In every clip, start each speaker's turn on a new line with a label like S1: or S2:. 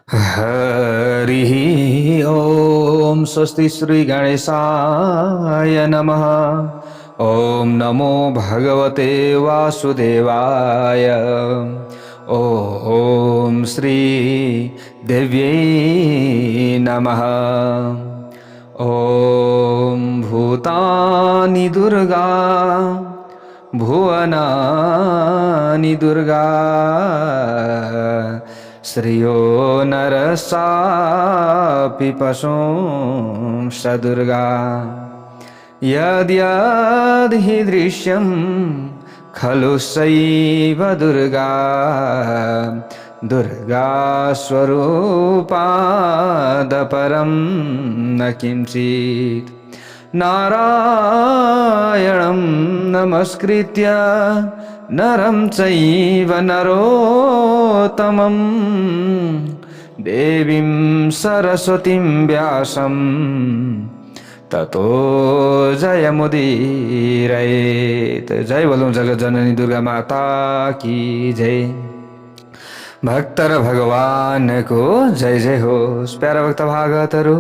S1: हरिः ॐ स्वस्ति श्री गणेशाय नमः। ॐ नमो भगवते वासुदेवाय। ॐ श्री देव्यै नमः। ॐ भूतानि दुर्गा भुवनानि दुर्गा श्रियो नरसापि पशुंश्च दुर्गा यद्यद् हि दृश्यं खलु सैव दुर्गा दुर्गा स्वरूपादपरं न किंचित्। नारायणं नमस्कृत्य नरं चैव नरोत्तमं देवीं सरस्वतीं व्यासं ततो जयमुदीरयेत्। जय बोलो जगत जननी दुर्गा माता की जय। भक्तर भगवान को जय जय होस्। प्यारा भक्त भागवतहरू,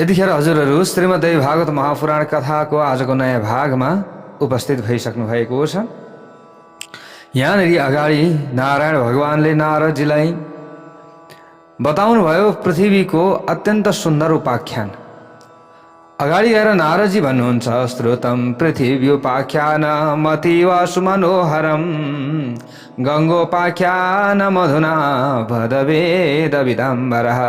S1: यतिखेर हजुरहरू श्रीमद्देवी भागवत महापुराण कथाको आजको नयाँ भागमा उपस्थित भइसक्नु भएको छ। यहाँनिर अगाडि नारायण भगवानले नारदजीलाई बताउनु भयो पृथ्वीको अत्यन्त सुन्दर उपाख्यान। अगाडि गएर नारदजी भन्नुहुन्छ, श्रुतं पृथिव्युपाख्यानमतीव सुमनोहरं गङ्गोपाख्यान मधुना भदवेद विदम्बरः।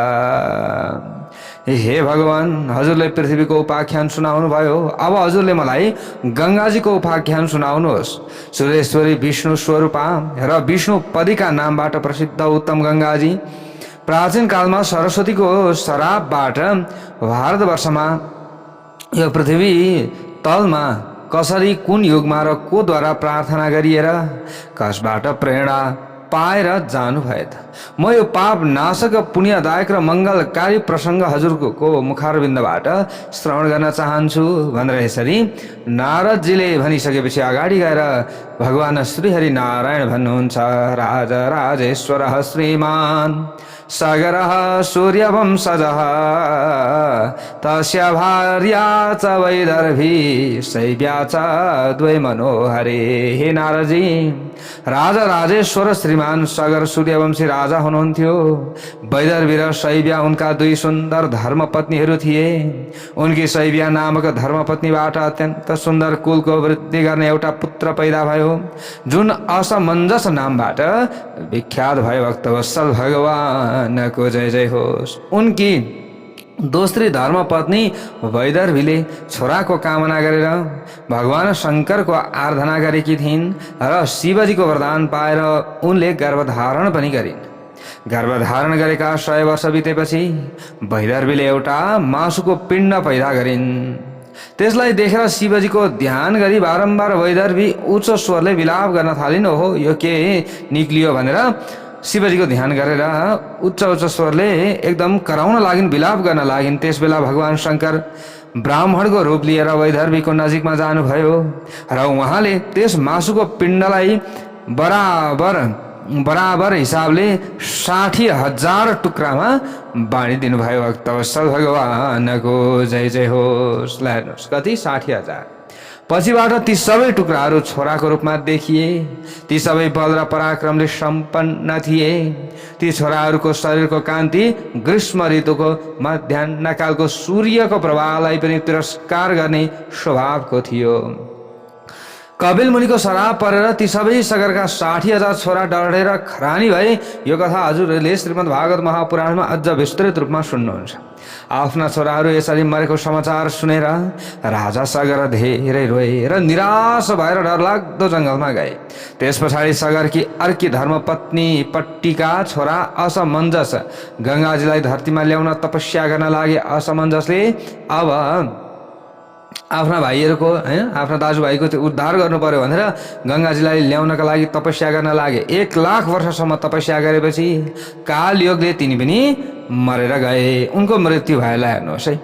S1: हे भगवान, हजुरले पृथ्वीको उपाख्यान सुनाउनु भयो, अब हजुरले मलाई गङ्गाजीको उपाख्यान सुनाउनुहोस्। सुरेश्वरी विष्णु स्वरूपा र विष्णु पदिका नामबाट प्रसिद्ध उत्तम गङ्गाजी प्राचीन कालमा सरस्वतीको श्रापबाट भारतवर्षमा यो पृथ्वी तलमा कसरी कुन युगमा र कोद्वारा प्रार्थना गरिएर कसबाट प्रेरणा पाएर जानु भए त म यो पाप नाशक पुण्यदायक र मङ्गलकारी प्रसङ्ग हजुरको मुखारविन्दबाट श्रवण गर्न चाहन्छु भनेर यसरी नारदजीले भनिसकेपछि अगाडि गएर भगवान श्रीहरि नारायण भन्नुहुन्छ, राजा राजेश्वर श्रीमान सागरः सूर्यवंशजः तस्य भार्या च वैदर्भी शैव्या च द्वै मनोहरे। हे नारदजी, राजा राजेश्वर श्रीमान सागर सूर्यवंशी राजा हुनुहुन्थ्यो। वैदर्भी र शैव्या उनका दुई सुन्दर धर्मपत्नीहरू थिए। उनकी शैव्या नामक धर्मपत्नीबाट अत्यन्त सुन्दर कुलको वृद्धि गर्ने एउटा पुत्र पैदा भयो, जुन असमञ्जस नामबाट विख्यात भयो। भक्तवत्सल भगवान को जय जय होस्। उनकी दोस्री धर्मपत्नी वैदर्भीले छोराको कामना गरेर भगवान शङ्करको आराधना गरेकी थिइन् र शिवजीको वरदान पाएर उनले गर्भधारण पनि गरिन्। गर्भधारण गरेका 100 वर्ष बितेपछि वैदर्भीले एउटा मासुको पिण्ड पैदा गरिन्। त्यसलाई देखेर शिवजीको ध्यान गरी बारम्बार वैदर्भी उच्च स्वरले विलाप गर्न थालिन्। ओहो, यो के निक्लियो भनेर शिवजीको ध्यान गरेर उच्च उच्च स्वरले एकदम कराउन लागिन्, विलाप गर्न लागिन्। त्यसबेला भगवान शङ्कर ब्राह्मणको रूप लिएर वैदर्भीको नजिकमा जानुभयो र उहाँले त्यस मासुको पिण्डलाई बराबर हिसाबले 60,000 टुक्रामा बाँडिदिनु भयो। भक्तवत्सल भगवानको जय जय होस्। हेर्नुहोस्, कति 60,000। पछिबाट ती सबै टुक्राहरू छोराको रूपमा देखिए। ती सबै बल र पराक्रमले सम्पन्न थिए। ती छोराहरूको शरीरको कान्ति ग्रीष्म ऋतुको मध्याह्नकालको सूर्यको प्रभावलाई पनि तिरस्कार गर्ने स्वभावको थियो। कपिल मुनिको श्राप परेर ती सबै सगरका 60,000 छोरा डढेर खरानी भए। यो कथा हजुरहरूले श्रीमद् भागवत महापुराणमा अझ विस्तृत रूपमा सुन्नुहुन्छ। आफ्ना छोराहरू यसरी मरेको समाचार सुनेर राजा सगर धेरै रोए र निराश भएर डरलाग्दो जङ्गलमा गए। त्यस पछाडि सगरकी अर्की धर्मपत्नी पट्टीका छोरा असमञ्जस गङ्गाजीलाई धरतीमा ल्याउन तपस्या गर्न लागे। असमञ्जसले अब आफ्ना भाइहरूको आफ्ना दाजुभाइको त्यो उद्धार गर्नु पर्यो भनेर गङ्गाजीलाई ल्याउनका लागि तपस्या गर्न लागे। 1 लाख वर्षसम्म तपस्या गरेपछि कालयोगले तिनी पनि मरेर गए। उनको मृत्यु भएला। हेर्नुहोस् है,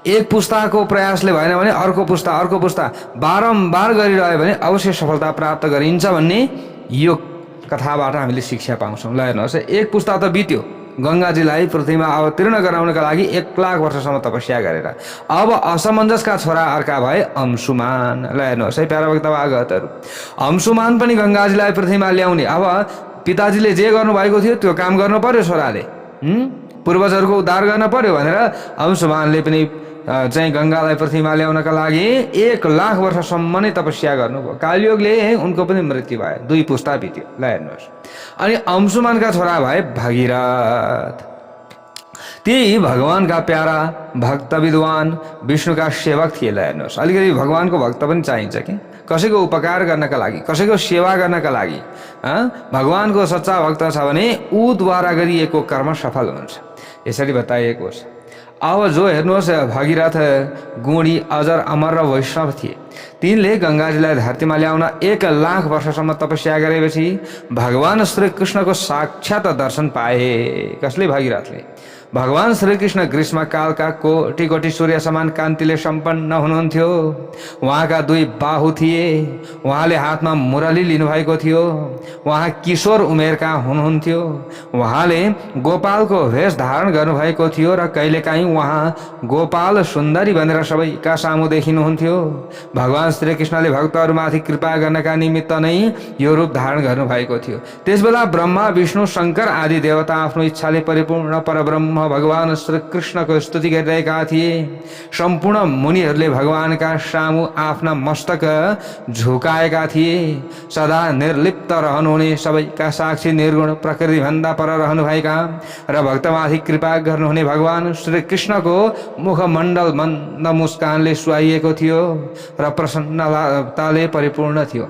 S1: एक पुस्ताको प्रयासले भएन भने अर्को पुस्ता बारम्बार गरिरह्यो भने अवश्य सफलता प्राप्त गरिन्छ भन्ने यो कथाबाट हामीले शिक्षा पाउँछौँ। ल हेर्नुहोस्, एक पुस्ता त बित्यो, गङ्गाजीलाई पृथ्वीमा अवतीर्ण गराउनका लागि 1,00,000 वर्षसम्म तपस्या गरेर। अब असमञ्जसका छोरा अर्का भए अंशुमान। ल हेर्नुहोस् है प्यारा भक्तभागवतहरू, अंशुमान पनि गङ्गाजीलाई पृथ्वीमा ल्याउने। अब पिताजीले जे गर्नुभएको थियो त्यो काम गर्नु पर्यो छोराले, पूर्वजहरूको उद्धार गर्न पर्यो भनेर अंशुमानले पनि चाहिँ गङ्गालाई पृथ्वीमा ल्याउनका लागि 1,00,000 वर्षसम्म नै तपस्या गर्नुभयो। कालयोगले उनको पनि मृत्यु भयो, 2 पुस्ता बित्यो। ल हेर्नुहोस्, अनि अंशुमानका छोरा भए भगीरथ। ती भगवानका प्यारा भक्त विद्वान विष्णुका सेवक थिए। ल हेर्नुहोस्, अलिकति भगवानको भक्त पनि चाहिन्छ कि कसैको उपकार गर्नका लागि, कसैको सेवा गर्नका लागि। भगवानको सच्चा भक्त छ भने ऊद्वारा गरिएको कर्म सफल हुन्छ, यसरी बताइएको छ। अब जो हेर्नुहोस्, भगीरथ गुणी अजर अमर र वैष्णव थिए। तिनले गङ्गाजीलाई धरतीमा ल्याउन 1,00,000 वर्षसम्म तपस्या गरेपछि भगवान श्री कृष्णको साक्षात दर्शन पाए। कसले? भगीरथले। भगवान श्रीकृष्ण ग्रीष्मकालका कोटि कोटि सूर्य समान कान्तिले सम्पन्न हुनुहुन्थ्यो। उहाँका 2 बाहु थिए, उहाँले हातमा मुरली लिनुभएको थियो, उहाँ किशोर उमेरका हुनुहुन्थ्यो, उहाँले गोपालको भेष धारण गर्नुभएको थियो र कहिलेकाहीँ उहाँ गोपाल सुन्दरी भनेर सबैका सामु देखिनुहुन्थ्यो। भगवान श्रीकृष्णले भक्तहरूमाथि कृपा गर्नका निमित्त नै यो रूप धारण गर्नुभएको थियो। त्यसबेला ब्रह्मा विष्णु शङ्कर आदि देवता आफ्नो इच्छाले परिपूर्ण परब्रह्म भगवान श्री कृष्णको स्तुति गरिरहेका थिए। सम्पूर्ण मुनिहरूले भगवानका सामु आफ्ना मस्तक झुकाएका थिए। सदा निर्लिप्त रहनुहुने, सबैका साक्षी, निर्गुण, प्रकृतिभन्दा पर रहनुभएका र भक्तमाथि कृपा गर्नुहुने भगवान श्री कृष्णको मुखमण्डल मन्द मुस्कानले सुहाइएको थियो र प्रसन्नताले परिपूर्ण थियो।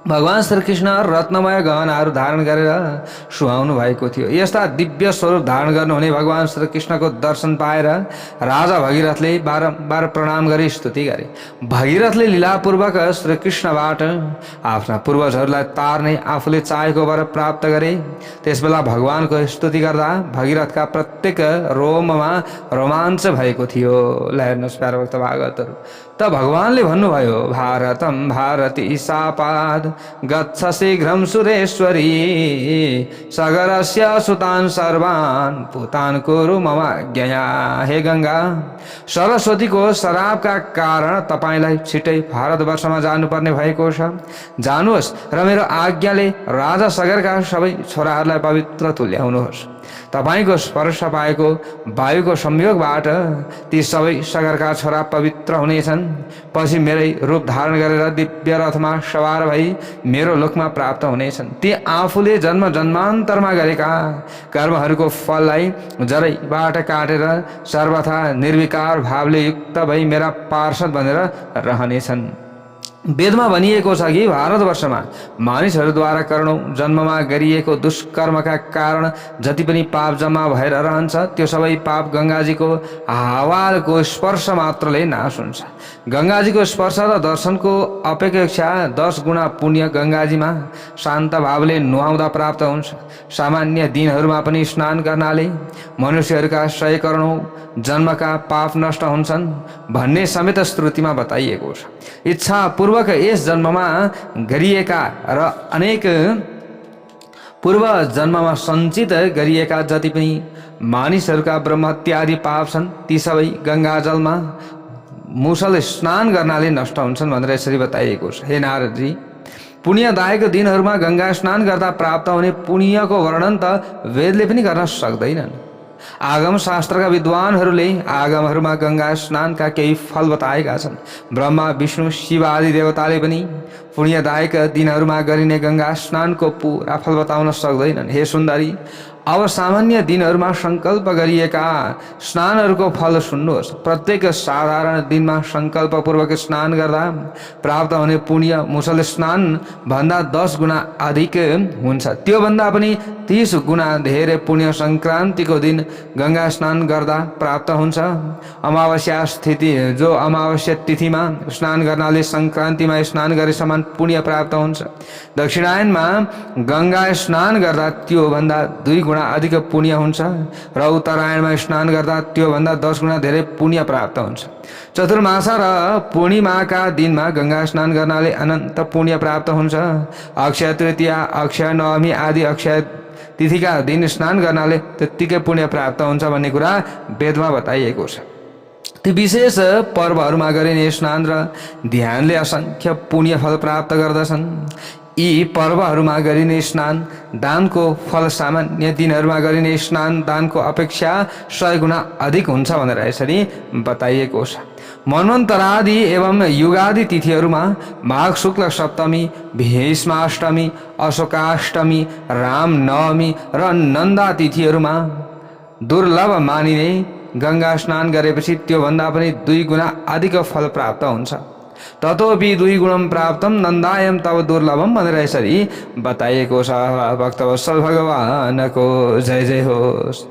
S1: भगवान श्रीकृष्ण रत्नमय गहनाहरू धारण गरेर सुहाउनु भएको थियो। यस्ता दिव्य स्वरूप धारण गर्नुहुने भगवान श्रीकृष्णको दर्शन पाएर राजा भगीरथले बारम्बार प्रणाम गरी स्तुति गरे। भगीरथले लीलापूर्वक श्रीकृष्णबाट आफ्ना पूर्वजहरूलाई तार्ने आफूले चाहेको वर प्राप्त गरे। त्यसबेला भगवानको स्तुति गर्दा भगीरथका प्रत्येक रोममा रोमाञ्च भएको थियो। ल हेर्नुहोस् प्यारा भक्त भागवतहरू, त भगवानले भन्नुभयो, भारतम भारती सापाद गच्छ शीघ्रं सुरेश्वरी सगरस्य सुतान सर्वान पुतान कुरु मम ज्ञया। हे गङ्गा, सरस्वतीको श्रापका कारण तपाईलाई छिटै भारतवर्षमा जानुपर्ने भएको छ। जानुहोस् र मेरो आज्ञाले राजा सगरका सबै छोराहरूलाई पवित्र तुल्याउनुहोस्। तपाईको स्पर्श पाएको वायुको संयोगबाट ती सबै सगरका छोरा पवित्र हुनेछन्। पछि मेरै रूप धारण गरेर दिव्य रथमा सवार भई मेरो लोकमा प्राप्त हुनेछन्। ती आफूले जन्म जन्मान्तरमा गरेका कर्महरूको फललाई जरैबाट काटेर सर्वथा निर्विकार भावले युक्त भई मेरा पार्षद बनेर रहनेछन्। वेदमा भनिएको छ कि भारतवर्षमा मानिसहरूद्वारा करोडौं जन्ममा गरिएको दुष्कर्मका कारण जति पनि पाप जम्मा भएर रहन्छ, त्यो सबै पाप गङ्गाजीको हावाको स्पर्श मात्रले नाश हुन्छ। गङ्गाजीको स्पर्श र दर्शनको अपेक्षा 10 गुणा पुण्य गङ्गाजीमा शान्त भावले नुहाउँदा प्राप्त हुन्छ। सामान्य दिनहरूमा पनि स्नान गर्नाले मनुष्यहरूका 100 करोडौं जन्मका पाप नष्ट हुन्छन् भन्ने समेत श्रुतिमा बताइएको छ। इच्छा पूर्वक यस जन्ममा गरिएका र अनेक पूर्व जन्ममा सञ्चित गरिएका जति पनि मानिसहरूका ब्रह्महत्या आदि पाप छन्, ती सबै गङ्गाजलमा मुसले स्नान गर्नाले नष्ट हुन्छन् भनेर यसरी बताइएको छ। हे नारदजी, पुण्यदायक दिनहरूमा गङ्गा स्नान गर्दा प्राप्त हुने पुण्यको वर्णन त वेदले पनि गर्न सक्दैनन्। आगम शास्त्रका विद्वानहरूले आगमहरूमा गङ्गा स्नानका केही फल बताएका छन्। ब्रह्मा विष्णु शिव आदि देवताले पनि पुण्यदायक दिनहरूमा गरिने गङ्गा स्नानको पुरा फल बताउन सक्दैनन्। हे सुन्दरी, अब सामान्य दिनहरूमा सङ्कल्प गरिएका स्नानहरूको फल सुन्नुहोस्। प्रत्येक साधारण दिनमा सङ्कल्पपूर्वक स्नान गर्दा प्राप्त हुने पुण्य मुसल स्नान भन्दा 10 गुणा अधिक हुन्छ। त्योभन्दा पनि 30 गुणा धेरै पुण्य सङ्क्रान्तिको दिन गङ्गा स्नान गर्दा प्राप्त हुन्छ। अमावस्या तिथिमा स्नान गर्नाले सङ्क्रान्तिमा स्नान गरे समान पुण्य प्राप्त हुन्छ। दक्षिणायनमा गङ्गा स्नान गर्दा त्योभन्दा 2 गुणा गुणा अधिक पुण्य हुन्छ र उत्तरायणमा स्नान गर्दा त्योभन्दा 10 गुणा धेरै पुण्य प्राप्त हुन्छ। चतुर्मासा र पूर्णिमाका दिनमा गंगा स्नान गर्नाले अनन्त पुण्य प्राप्त हुन्छ। अक्षय तृतीया, अक्षय नवमी आदि अक्षय तिथिका दिन स्नान गर्नाले त्यत्तिकै पुण्य प्राप्त हुन्छ भन्ने कुरा वेदमा बताइएको छ। ती विशेष पर्वहरूमा गरिने स्नान र ध्यानले असंख्य पुण्य फल प्राप्त गर्दछन्। यी पर्वहरूमा गरिने स्नान दानको फल सामान्य दिनहरूमा गरिने स्नान दानको अपेक्षा 100 गुणा अधिक हुन्छ भनेर यसरी बताइएको छ। मन्वन्तरादि एवं युगादि तिथिहरूमा माघ शुक्ल सप्तमी, भीष्माष्टमी, अशोकाष्टमी, रामनवमी र नन्दा तिथिहरूमा दुर्लभ मानिने गंगा स्नान गरेपछि त्योभन्दा पनि 2 गुणा अधिक फल प्राप्त हुन्छ। ततोपि 2 गुणम प्राप्तम नन्दायम तब दुर्लभम भनेर यसरी बताइएको छ। भक्तवत्सल भगवानको जय जय होस्।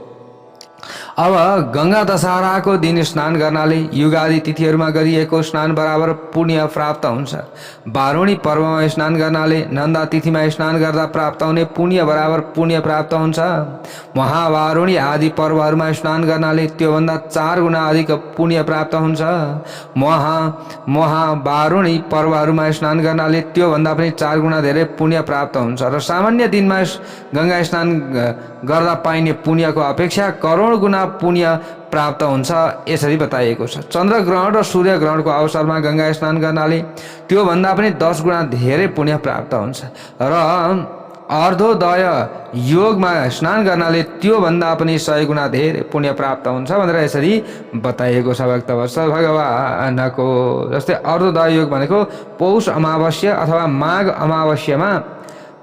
S1: अब गंगा दशहराको दिन स्नान गर्नाले युगादि तिथिहरूमा गरिएको स्नान बराबर पुण्य प्राप्त हुन्छ। बारुणी पर्वमा स्नान गर्नाले नन्दा तिथिमा स्नान गर्दा प्राप्त हुने पुण्य बराबर पुण्य प्राप्त हुन्छ। महावारुणी आदि पर्वहरूमा स्नान गर्नाले त्योभन्दा 4 गुणा अधिक पुण्य प्राप्त हुन्छ। महावारुणी पर्वहरूमा स्नान गर्नाले त्योभन्दा पनि 4 गुणा धेरै पुण्य प्राप्त हुन्छ र सामान्य दिनमा गंगा स्नान गर्दा पाइने पुण्यको अपेक्षा करोड गुणा पुण्य प्राप्त हुन्छ यसरी बताइएको छ। चन्द्र ग्रहण र सूर्य ग्रहणको अवसरमा गंगा स्नान गर्नाले त्योभन्दा पनि 10 गुणा धेरै पुण्य प्राप्त हुन्छ र अर्धोदय योगमा स्नान गर्नाले त्योभन्दा पनि 100 गुणा धेरै पुण्य प्राप्त हुन्छ भनेर यसरी बताइएको छ। भक्तवत्सल भगवानको जस्तै अर्धोदय योग भनेको पौष अमावस्या अथवा माघ अमावस्यामा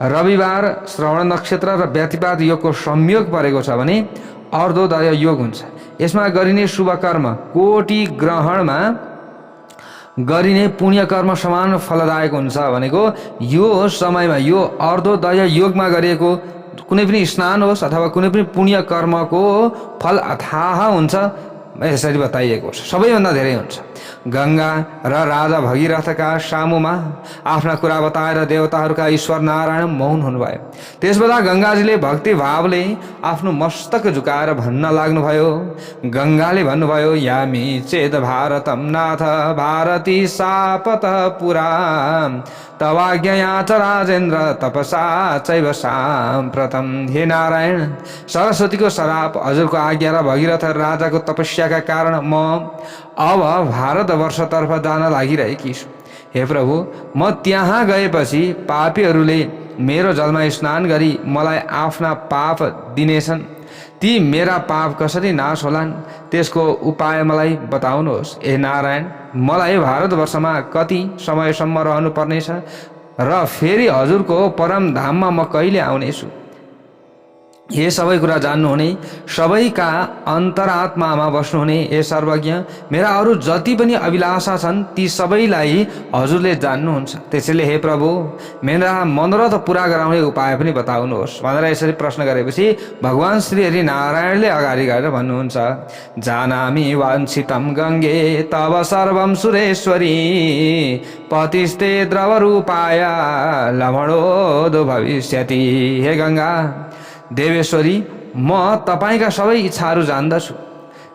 S1: रविवार श्रवण नक्षत्र र व्यतिपात योगको संयोग परेको छ भने अर्धोदय योग हुन्छ। यसमा गरिने शुभ कर्म कोटि ग्रहणमा गरिने पुण्य कर्म समान फलदायक हुन्छ भनेको यो समयमा यो अर्धोदय योगमा गरिएको कुनै पनि स्नान होस् अथवा कुनै पनि पुण्य कर्मको फल अथाह हुन्छ यसरी बताइएको छ। सबैभन्दा धेरै हुन्छ। गंगा र राजा भगीरथका सामुमा आफ्ना कुरा बताएर देवताहरूका ईश्वर नारायण मौन हुनुभयो। त्यसबेला गंगाजीले भक्ति भावले आफ्नो मस्तक झुकाएर भन्न लाग्नुभयो। गंगाले भन्नुभयो, यामी चेत भारतम नाथ भारती सापत पुरा तवाज्ञया च राजेन्द्र तपसा चैव साम्प्रतम। हे नारायण, सरस्वतीको श्राप, हजुरको आज्ञा र भगीरथ राजाको तपस्याका कारण म अब भारतवर्षतर्फ जान लागिरहेकी छु। हे प्रभु, म त्यहाँ गएपछि पापीहरूले मेरो जलमा स्नान गरी मलाई आफ्ना पाप दिनेछन्। ती मेरा पाप कसरी नाश होलान् त्यसको उपाय मलाई बताउनुहोस्। ए नारायण, मलाई भारतवर्षमा कति समयसम्म रहनु पर्नेछ र फेरि हजुरको परम धाममा म कहिले आउनेछु? ये सबै कुरा जान्नुहुने, सबैका अन्तरात्मामा बस्नुहुने हे सर्वज्ञ, मेरा अरू जति पनि अभिलाषा छन् ती सबैलाई हजुरले जान्नुहुन्छ। त्यसैले हे प्रभु, मेरा मनोरथ पुरा गराउने उपाय पनि बताउनुहोस् भनेर यसरी प्रश्न गरेपछि भगवान श्री हरि नारायणले अगाडि गएर भन्नुहुन्छ, जानामि वाञ्छितं गङ्गे तव सर्वं सुरेश्वरी पतिस्ते द्रवरूपाय लवणोदो भविष्यति। हे गङ्गा देवेश्वरी, म तपाईका सबै इच्छाहरू जान्दछु।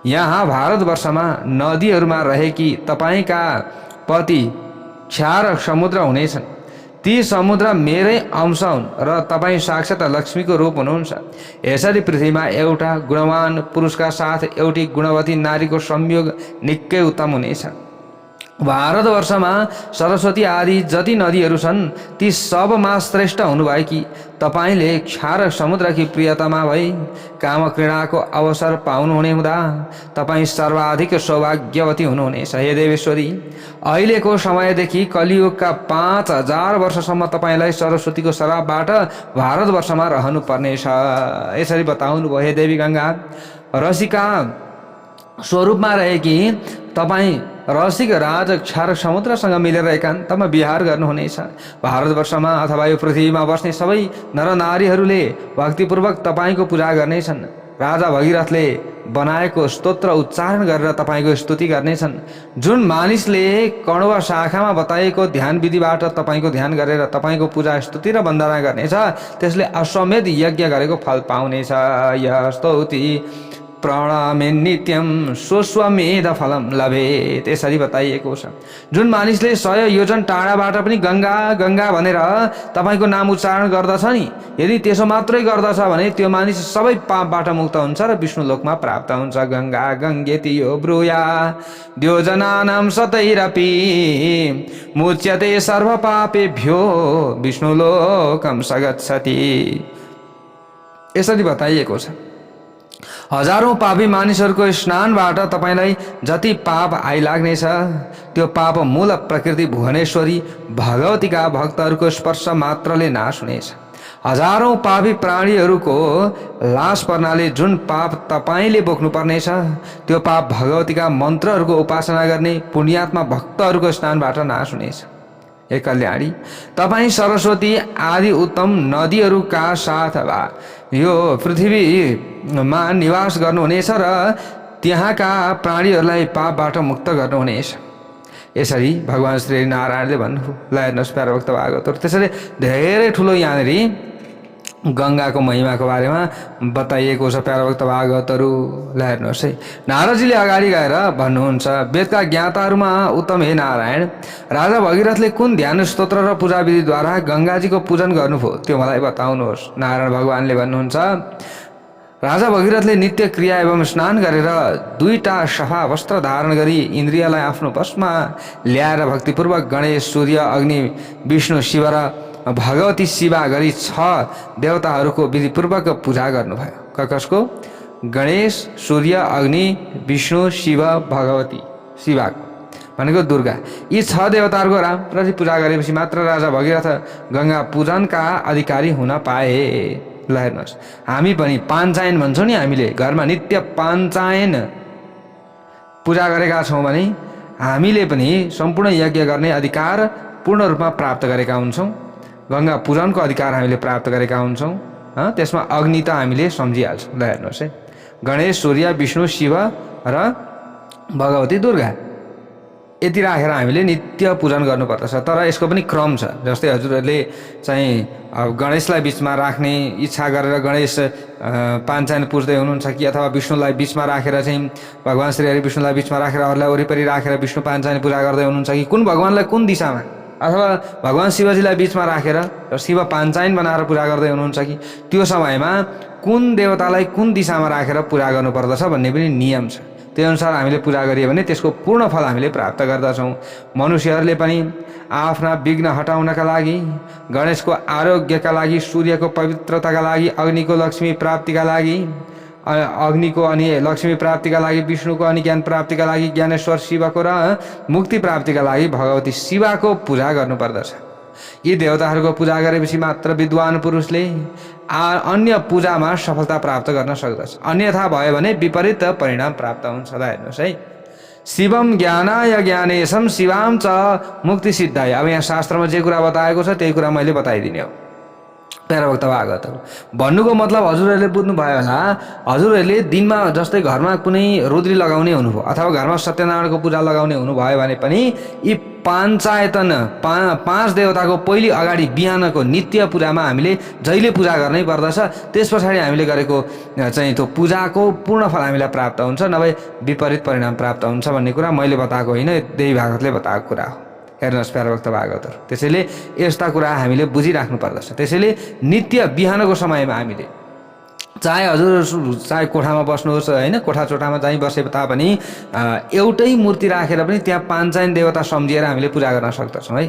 S1: यहाँ भारतवर्षमा नदीहरूमा रहेकी तपाईका पति क्षार समुद्र हुनेछन्। ती समुद्र मेरै अंश हुन् र तपाईँ साक्षात लक्ष्मीको रूप हुनुहुन्छ। यसरी पृथ्वीमा एउटा गुणवान पुरुषका साथ एउटी गुणवती नारीको संयोग निकै उत्तम हुनेछ। भारतवर्षमा सरस्वती आदि जति नदीहरू छन् ती सबमा श्रेष्ठ हुनुभएकी तपाईले क्षार समुद्रकी प्रियतमा भई कामक्रीडाको अवसर पाउनुहुने हुँदा तपाईँ सर्वाधिक सौभाग्यवती हुनुहुनेछ। हे देवेश्वरी, अहिलेको समयदेखि कलियुगका 5000 वर्षसम्म तपाईँलाई सरस्वतीको श्रापबाट भारतवर्षमा रहनु पर्नेछ यसरी बताउनु भयो। हे देवी गङ्गा, रसिका स्वरूपमा रहेकी तपाईँ रसिक राज क्षार समुद्रसँग मिलेर एकान्तमा विहार गर्नुहुनेछ। भारतवर्षमा अथवा यो पृथ्वीमा बस्ने सबै नरनारीहरूले भक्तिपूर्वक तपाईँको पूजा गर्नेछन् राजा भगीरथले बनाएको स्तोत्र उच्चारण गरेर तपाईँको स्तुति गर्नेछन्। जुन मानिसले कण्व शाखामा बताइएको ध्यान विधिबाट तपाईँको ध्यान गरेर तपाईँको पूजा स्तुति र वन्दना गर्नेछ त्यसले अश्वमेध यज्ञ गरेको फल पाउनेछ। यस्तौति प्रणमे नित्यम स्वस्वमेध फलम लभेत, यसरी बताइएको छ। जुन मानिसले 100 योजन टाढाबाट पनि गङ्गा गङ्गा भनेर तपाईँको नाम उच्चारण गर्दछ नि, यदि त्यसो मात्रै गर्दछ भने त्यो मानिस सबै पापबाट मुक्त हुन्छ र विष्णु लोकमा प्राप्त हुन्छ। गङ्गा गङ्गेति यो ब्रूया द्योजनानां सतैरपि मुच्यते सर्व पापेभ्यो विष्णु लोकम सगच्छति, यसरी बताइएको छ। हजारौं पापी मानिसहरूको स्नानबाट तपाईलाई जति पाप आइलाग्नेछ त्यो पाप मूल प्रकृति भुवनेश्वरी भगवतीका भक्तहरूको स्पर्श मात्रले नाश हुनेछ। हजारौं पापी प्राणीहरूको लास पर्नाले जुन पाप तपाईले बोक्नु पर्नेछ त्यो पाप भगवतीका मन्त्रहरूको उपासना गर्ने पुण्यात्मा भक्तहरूको स्नानबाट नाश हुनेछ। हे कल्याणी, तपाईँ सरस्वती आदि उत्तम नदीहरूका साथ यो पृथ्वीमा निवास गर्नुहुनेछ र त्यहाँका प्राणीहरूलाई पापबाट मुक्त गर्नुहुनेछ। यसरी भगवान श्री नारायणले भन्नुभयो। ल हेर्नुहोस् प्यारो भक्त भागवतहरू, त्यसरी धेरै ठुलो यहाँनिर गङ्गाको महिमाको बारेमा बताइएको छ प्यारो भक्त भागवतहरू। ल हेर्नुहोस् है, नारदजीले अगाडि गएर भन्नुहुन्छ, वेदका ज्ञाताहरूमा उत्तम हे नारायण, राजा भगीरथले कुन ध्यान स्तोत्र र पूजा विधिद्वारा गङ्गाजीको पूजन गर्नुभयो त्यो मलाई बताउनुहोस्। नारायण भगवानले भन्नुहुन्छ, राजा भगीरथले नित्य क्रिया एवं स्नान गरेर 2टा सफा वस्त्र धारण गरी इन्द्रियलाई आफ्नो वशमा ल्याएर भक्तिपूर्वक गणेश, सूर्य, अग्नि, विष्णु, शिव र भगवती शिवा गरी 6 देवताहरूको विधिपूर्वक पूजा गर्नुभयो। कसको? गणेश, सूर्य, अग्नि, विष्णु, शिव, भगवती शिवाको भनेको दुर्गा, यी 6 देवताहरूको राम्ररी पूजा गरेपछि मात्र राजा भगीरथ गङ्गा पूजनका अधिकारी हुन पाए। ल हेर्नुहोस्, हामी पनि पाञ्चायन भन्छौँ नि, हामीले घरमा नित्य पाञ्चायन पूजा गरेका छौँ भने हामीले पनि सम्पूर्ण यज्ञ गर्ने अधिकार पूर्ण रूपमा प्राप्त गरेका हुन्छौँ। गङ्गा पूजनको अधिकार हामीले प्राप्त गरेका हुन्छौँ। त्यसमा अग्नि त हामीले सम्झिहाल्छौँ। ल हेर्नुहोस् है, गणेश, सूर्य, विष्णु, शिव र भगवती दुर्गा यति राखेर हामीले नित्य पूजन गर्नुपर्दछ। तर यसको पनि क्रम छ। जस्तै हजुरहरूले चाहिँ गणेशलाई बिचमा राख्ने इच्छा गरेर गणेश पाञ्चायन पुज्दै हुनुहुन्छ कि अथवा विष्णुलाई बिचमा राखेर चाहिँ भगवान श्री हरि विष्णुलाई बिचमा राखेर अरूलाई वरिपरि राखेर विष्णु पाञ्चायन पूजा गर्दै हुनुहुन्छ कि कुन भगवानलाई कुन दिशामा, अथवा भगवान शिवजीलाई बिचमा राखेर र शिव पाञ्चायन बनाएर पूजा गर्दै हुनुहुन्छ कि त्यो समयमा कुन देवतालाई कुन दिशामा राखेर पूजा गर्नुपर्दछ भन्ने पनि नियम छ। त्यो अनुसार हामीले पूजा गरियो भने त्यसको पूर्ण फल हामीले प्राप्त गर्दछौँ। मनुष्यहरूले पनि आफ्ना विघ्न हटाउनका लागि, गणेशको आरोग्यका लागि, सूर्यको पवित्रताका लागि, अग्निको लक्ष्मी प्राप्तिका लागि, अग्निको अनि लक्ष्मी प्राप्तिका लागि, विष्णुको अनि ज्ञान प्राप्तिका लागि, ज्ञानेश्वर शिवको र मुक्ति प्राप्तिका लागि भगवती शिवाको पूजा गर्नुपर्दछ। यी देवताहरूको पूजा गरेपछि मात्र विद्वान पुरुषले अन्य पूजामा सफलता प्राप्त गर्न सक्दछ। अन्यथा भयो भने विपरीत परिणाम प्राप्त हुन्छ। ल हेर्नुहोस् है, शिवम ज्ञानाय ज्ञानेशम शिवाम च मुक्ति सिद्धाय। अब यहाँ शास्त्रमा जे कुरा बताएको छ त्यही कुरा मैले बताइदिने हो। प्यारो भक्त भागवतहरू, भन्नुको मतलब हजुरहरूले बुझ्नुभयो होला। हजुरहरूले दिनमा जस्तै घरमा कुनै रुद्री लगाउने हुनुभयो अथवा घरमा सत्यनारायणको पूजा लगाउने हुनुभयो भने पनि यी पाञ्चायतन 5 देवताको पहिले अगाडि बिहानको नित्य पूजामा हामीले जहिले पूजा गर्नै पर्दछ। त्यस पछाडि हामीले गरेको चाहिँ त्यो पूजाको पूर्ण फल हामीलाई प्राप्त हुन्छ, नभए विपरीत परिणाम प्राप्त हुन्छ भन्ने कुरा मैले बताएको होइन, देवी भागवतले बताएको कुरा हो। हेर्नुहोस् प्यारो भक्त भागवतहरू, त्यसैले यस्ता कुरा हामीले बुझिराख्नु पर्दछ। त्यसैले नित्य बिहानको समयमा हामीले चाहे कोठामा बस्नुहोस् होइन, कोठाचोठामा चाहिँ बसे तापनि एउटै मूर्ति राखेर पनि त्यहाँ पाञ्चायन देवता सम्झिएर हामीले पूजा गर्न सक्दछौँ है।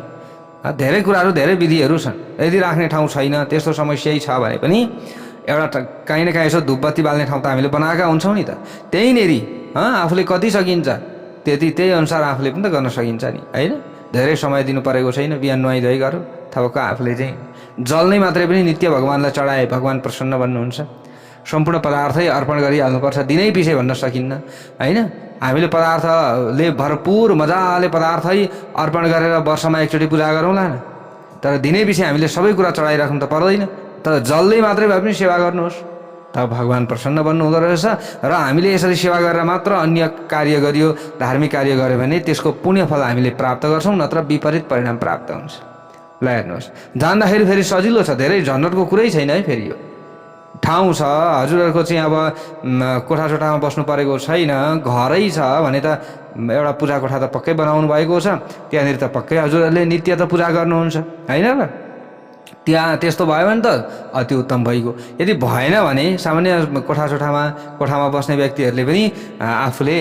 S1: धेरै कुराहरू, धेरै विधिहरू छन्। यदि राख्ने ठाउँ छैन, त्यस्तो समस्या छ भने पनि एउटा काहीँ न काहीँ यसो धुपबत्ती बाल्ने ठाउँ त हामीले बनाएका हुन्छौँ नि त। त्यहीँनेरि आफूले कति सकिन्छ त्यही अनुसार आफूले पनि त गर्न सकिन्छ नि होइन। धेरै समय दिनु परेको छैन, बिहान नुहाइधुवाइ गरौँ, थपक्क आफूले चाहिँ जल नै मात्रै पनि नित्य भगवान्लाई चढाए भगवान् प्रसन्न बन्नुहुन्छ। सम्पूर्ण पदार्थै अर्पण गरिहाल्नुपर्छ, दिनै पछि भन्न सकिन्न होइन। हामीले पदार्थले भरपुर मजाले पदार्थै अर्पण गरेर वर्षमा एकचोटि पूजा गरौँला न, तर दिनै पछि हामीले सबै कुरा चढाइराख्नु त पर्दैन। तर जलले मात्रै भए पनि सेवा गर्नुहोस्, तब भगवान् प्रसन्न बन्नु हुँदो रहेछ र हामीले यसरी सेवा गरेर मात्र अन्य कार्य गरियो, धार्मिक कार्य गर्यो भने त्यसको पुण्यफल हामीले प्राप्त गर्छौँ, नत्र विपरीत परिणाम प्राप्त हुन्छ। ल हेर्नुहोस्, जान्दाखेरि फेरि सजिलो छ, धेरै झन्झटको कुरै छैन है। फेरि यो ठाउँ छ, हजुरहरूको चाहिँ अब कोठासोठामा बस्नु परेको छैन, घरै छ भने त एउटा पूजा कोठा त पक्कै बनाउनु भएको छ, त्यहाँनिर त पक्कै हजुरहरूले नित्य त पूजा गर्नुहुन्छ होइन र। त्यहाँ त्यस्तो भयो भने त अति उत्तम भइगयो। यदि भएन भने सामान्य कोठामा बस्ने व्यक्तिहरूले पनि आफूले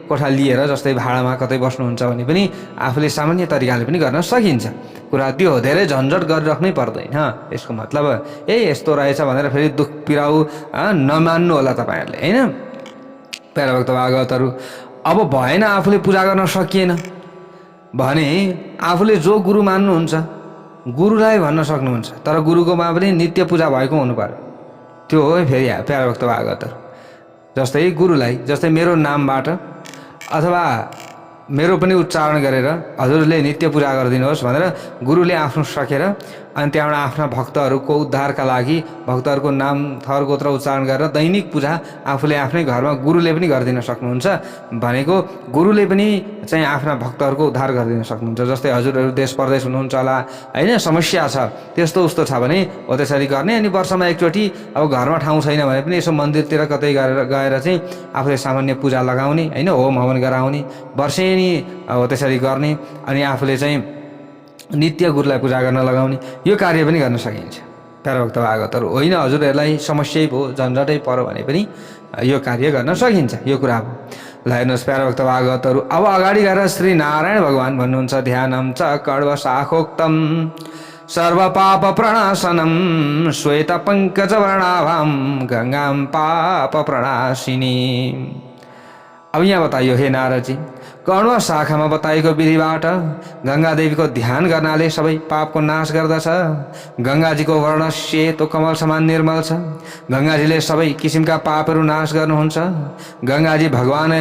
S1: कोठा लिएर, जस्तै भाडामा कतै बस्नुहुन्छ भने पनि आफूले सामान्य तरिकाले पनि गर्न सकिन्छ। कुरा त्यो हो, धेरै झन्झट गरिराख्नै पर्दैन। यसको मतलब यस्तो रहेछ भनेर फेरि दुख पिराउ नमान्नु होला तपाईँहरूले होइन। प्यारा भक्त भागवतहरू, अब भएन आफूले पूजा गर्न सकिएन भने आफूले जो गुरु मान्नुहुन्छ गुरुलाई भन्न सक्नुहुन्छ, तर गुरुकोमा पनि नित्य पूजा भएको हुनु पर्यो। त्यो हो फेरि प्यारा भक्त भागवतहरू। जस्तै गुरुलाई, जस्तै मेरो नामबाट अथवा मेरो पनि उच्चारण गरेर हजुरले नित्य पूजा गरिदिनुहोस् भनेर गुरुले आफ्नो सकेर अनि त्यहाँबाट आफ्ना भक्तहरूको उद्धारका लागि भक्तहरूको नाम थर गोत्र उच्चारण गरेर दैनिक पूजा आफूले आफ्नै घरमा गुरुले पनि गरिदिन सक्नुहुन्छ। भनेको गुरुले पनि चाहिँ आफ्ना भक्तहरूको उद्धार गरिदिन सक्नुहुन्छ। जस्तै हजुरहरू देश परदेश हुनुहुन्छ होला होइन, समस्या छ, त्यस्तो उस्तो छ भने हो त्यसरी गर्ने। अनि वर्षमा एकचोटि अब घरमा ठाउँ छैन भने पनि यसो मन्दिरतिर कतै गएर चाहिँ आफूले सामान्य पूजा लगाउने होइन, होम हवन गराउने, वर्षेनी हो त्यसरी गर्ने। अनि आफूले चाहिँ नित्य गुरुलाई पूजा गर्न लगाउने, यो कार्य पनि गर्न सकिन्छ। प्यारा भक्त भागवतहरू, होइन हजुरहरूलाई समस्या भयो, झन्झटै पर्यो भने पनि यो कार्य गर्न सकिन्छ। यो कुरा हो। ल हेर्नुहोस् प्यारा भक्त भागवतहरू, अब अगाडि गएर श्री नारायण भगवान् भन्नुहुन्छ, ध्यानम च कण्व शाखोक्तम सर्व पाप प्रणाशनम श्वेत पंकज वर्णाभाम गंगाम पाप प्रणाशिनी। अब यहाँ बताइयो हे नारदजी, कण्व शाखामा बताएको विधिबाट गंगा देवीको ध्यान गर्नाले सबै पापको नाश गर्दछ। गंगाजीको वर्ण सेतो कमल समान निर्मल छ। गंगाजीले सबै किसिमका पापहरू नाश गर्नुहुन्छ। गंगाजी भगवान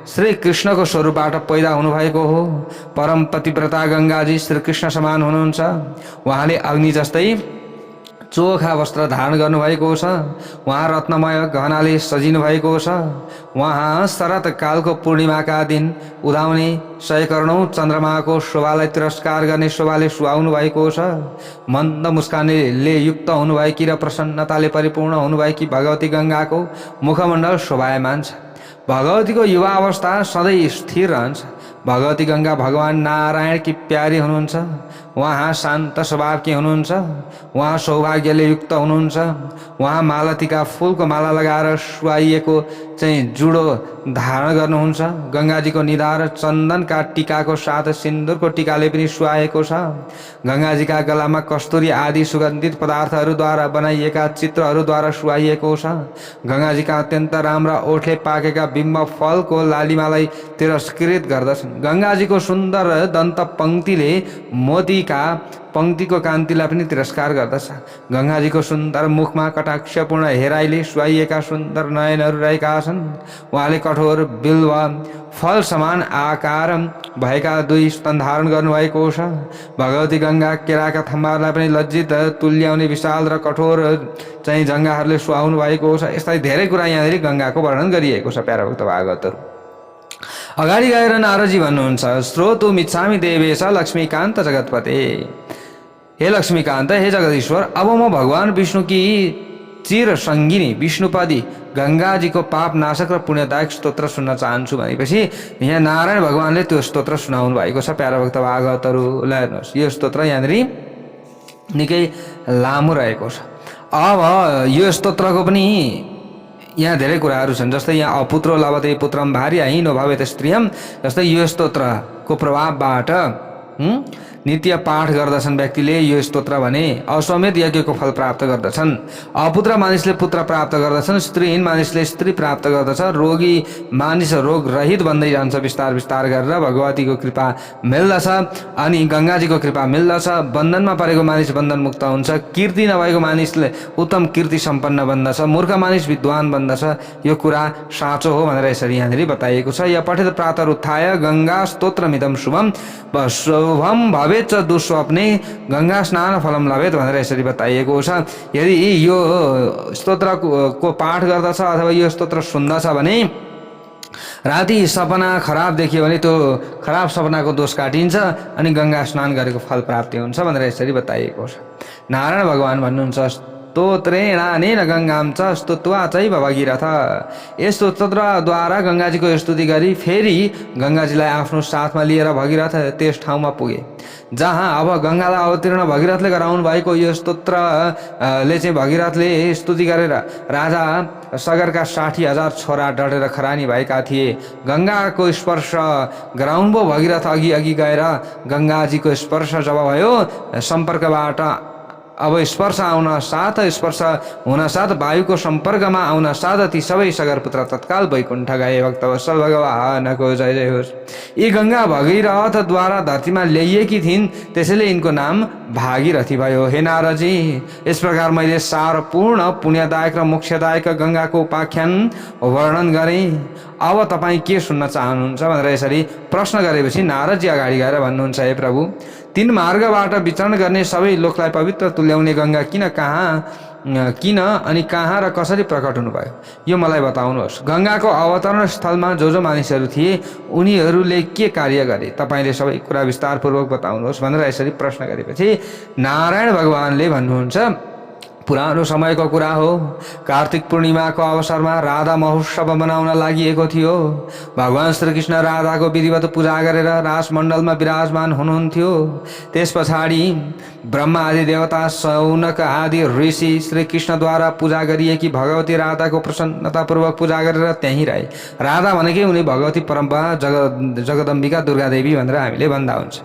S1: श्री कृष्णको स्वरूपबाट पैदा हुनुभएको हो। परम पतिव्रता गंगाजी श्री कृष्ण समान हुनुहुन्छ। उहाँले अग्नि जस्तै चोखा वस्त्र धारण गर्नुभएको छ। उहाँ रत्नमय गहनाले सजिनु भएको छ। उहाँ शरत कालको पूर्णिमाका दिन उदाउने 100 करोडौं चन्द्रमाको शोभालाई तिरस्कार गर्ने शोभाले सुहाउनु भएको छ। मन्द मुस्कानले युक्त हुनुभएकी र प्रसन्नताले परिपूर्ण हुनुभएकी भगवती गंगाको मुखमण्डल शोभायमान छ। भगवतीको युवा अवस्था सधैँ स्थिर रहन्छ। भगवती गंगा भगवान नारायण की प्यारी हुनुहुन्छ। उहाँ शान्त स्वभावकी हुनुहुन्छ। उहाँ सौभाग्यले युक्त हुनुहुन्छ। उहाँ मालतीका फूलको माला लगाएर सुहाइएको चाहिँ जुडो धारण गर्नुहुन्छ। गंगाजीको निधार चन्दनका टीकाको साथ सिन्दुरको टीकाले पनि सुहाएको छ। गंगाजीका गलामा कस्तुरी आदि सुगन्धित पदार्थहरूद्वारा बनाइएका चित्रहरूद्वारा सुहाइएको छ। गंगाजीका अत्यन्त राम्रा ओठले पाकेका बिम्ब फलको लालिमालाई तिरस्कृत गर्दछन्। गंगाजीको सुन्दर दन्त पंक्तिले मोतीका पंक्तिको कान्तिलाई पनि तिरस्कार गर्दछ। गंगाजीको सुन्दर मुखमा कटाक्षपूर्ण हेराइले सुहाइएका सुन्दर नयनहरू रहेका छन्। उहाँले कठोर बिल्व फल समान आकार भएका 2 स्तन धारण गर्नुभएको छ। भगवती गंगा केराका थम्बाहरूलाई पनि लज्जित तुल्याउने विशाल र कठोर चाहिँ जङ्गाहरूले सुहाउनु भएको छ। यस्तै धेरै कुरा यहाँनिर गंगाको वर्णन गरिएको छ। प्यारा भक्त भागवतहरू, अगाडि गएर नारदजी भन्नुहुन्छ, श्रोतु मिच्छामि देवेश लक्ष्मीकान्त जगतपते। हे लक्ष्मीकान्त, हे जगदीश्वर, अब म भगवान विष्णु की चिर सङ्गिनी विष्णुपदी गंगाजीको पाप नाशक र पुण्यदायक स्तोत्र सुन्न चाहन्छु भनेपछि यहाँ नारायण भगवानले त्यो स्तोत्र सुनाउनु भएको छ। प्यारा भक्त भागवतहरू, ल हेर्नुहोस्, यो स्तोत्र यहाँनिर निकै लामो रहेको छ। अब यो स्तोत्रको पनि यहाँ धेरै कुराहरू छन्। जस्तै यहाँ अपुत्रो लभते पुत्रम भार्या हीनो भवेत स्त्रियम, जस्तै यो स्तोत्रको प्रभावबाट नित्य पाठ गर्दछन् व्यक्तिले यो स्तोत्र भने अश्वमेध यज्ञको फल प्राप्त गर्दछन्। अपुत्र मानिसले पुत्र प्राप्त गर्दछन्। स्त्रीहीन मानिसले स्त्री प्राप्त गर्दछ। रोगी मानिस रोग रहित बन्दै जान्छ बिस्तार बिस्तार गरेर। भगवतीको कृपा मिल्दछ अनि गंगाजीको कृपा मिल्दछ। बन्धनमा परेको मानिस बन्धन मुक्त हुन्छ। कीर्ति नभएको मानिसले उत्तम कीर्ति सम्पन्न बन्दछ। मूर्ख मानिस विद्वान बन्दछ। यो कुरा साँचो हो भनेर यसरी यहाँनिर बताइएको छ। या पठित प्रातः उत्थाय गंगा स्तोत्रमिदं शुभम शुभम भवेत् च दुःस्वप्ने गङ्गा स्नान फलम लभेत भनेर यसरी बताइएको छ। यदि यो स्तोत्रको पाठ गर्दछ अथवा यो स्तोत्र सुन्दछ भने राति सपना खराब देखियो भने त्यो खराब सपनाको दोष काटिन्छ अनि गङ्गा स्नान गरेको फल प्राप्ति हुन्छ भनेर यसरी बताइएको छ। नारायण भगवान भन्नुहुन्छ स्तोत्रेणानेन गङ्गाम च स्तुत्वा चैव भगीरथ। यस स्तोत्रद्वारा गङ्गाजीको स्तुति गरी फेरि गङ्गाजीलाई आफ्नो साथमा लिएर भगीरथ त्यस ठाउँमा पुगे जहाँ अब गङ्गालाई अवतीर्ण भगीरथले गराउनु भएको यो स्तोत्रले चाहिँ भगीरथले स्तुति गरेर राजा सगरका 60,000 छोरा डढेर खरानी भएका थिए। गङ्गाको स्पर्श गराउनुभयो भगीरथ अघि अघि गएर गङ्गाजीको स्पर्श जब भयो सम्पर्कबाट अब स्पर्श आउन साथ स्पर्श हुन साथ वायुको सम्पर्कमा आउन साथ ती सबै सगरपुत्र तत्काल वैकुण्ठ गए। भक्तवत्सल भगवानको जय जय होस्। यी गङ्गा भगीरथद्वारा धरतीमा ल्याइएकी थिइन् त्यसैले यिनको नाम भागीरथी भयो। हे नारदजी यस प्रकार मैले सारपूर्ण पुण्यदायक र मोक्षदायक गङ्गाको उपाख्यान वर्णन गरेँ। अब तपाईँ के सुन्न चाहनुहुन्छ भनेर यसरी प्रश्न गरेपछि नारदजी अगाडि गएर भन्नुहुन्छ हे प्रभु तीन मार्गबाट विचरण गर्ने सबै लोकलाई पवित्र तुल्याउने गङ्गा किन अनि कहाँ र कसरी प्रकट हुनुभयो यो मलाई बताउनुहोस्। गङ्गाको अवतरण स्थलमा जो मानिसहरू थिए उनीहरूले के कार्य गरे तपाईँले सबै कुरा विस्तारपूर्वक बताउनुहोस् भनेर यसरी प्रश्न गरेपछि नारायण भगवानले भन्नुहुन्छ पुरानो समयको कुरा हो। कार्तिक पूर्णिमाको अवसरमा राधा महोत्सव मनाउन लागि थियो। भगवान श्रीकृष्ण राधाको विधिवत पूजा गरेर राजमण्डलमा विराजमान हुनुहुन्थ्यो। त्यस पछाडि ब्रह्मा आदि देवता सौनक आदि ऋषि श्रीकृष्णद्वारा पूजा गरिएकी भगवती राधाको प्रसन्नतापूर्वक पूजा गरेर त्यहीँ रहे। राधा भनेकै उनी भगवती परम्परा जगदम्बिका दुर्गादेवी भनेर हामीले भन्दा हुन्छ।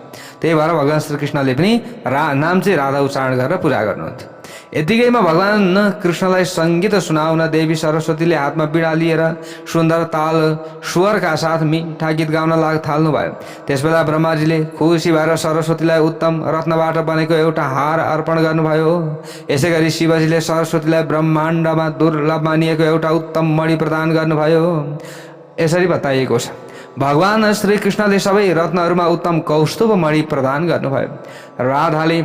S1: त्यही भएर भगवान श्रीकृष्णले पनि नाम चाहिँ राधा उच्चारण गरेर पूजा गर्नुहुन्थ्यो। यतिकैमा भगवान कृष्णलाई सङ्गीत सुनाउन देवी सरस्वतीले हातमा बिडा लिएर सुन्दर ताल स्वरका साथ मिठा गीत गाउन थाल्नुभयो। त्यसबेला ब्रह्माजीले खुसी भएर सरस्वतीलाई उत्तम रत्नबाट बनेको एउटा हार अर्पण गर्नुभयो। यसै गरी शिवजीले सरस्वतीलाई ब्रह्माण्डमा दुर्लभ मानिएको एउटा उत्तम मणि प्रदान गर्नुभयो। यसरी बताइएको छ भगवान श्रीकृष्णले सबै रत्नहरूमा उत्तम कौस्तुभ मणि प्रदान गर्नुभयो। राधाले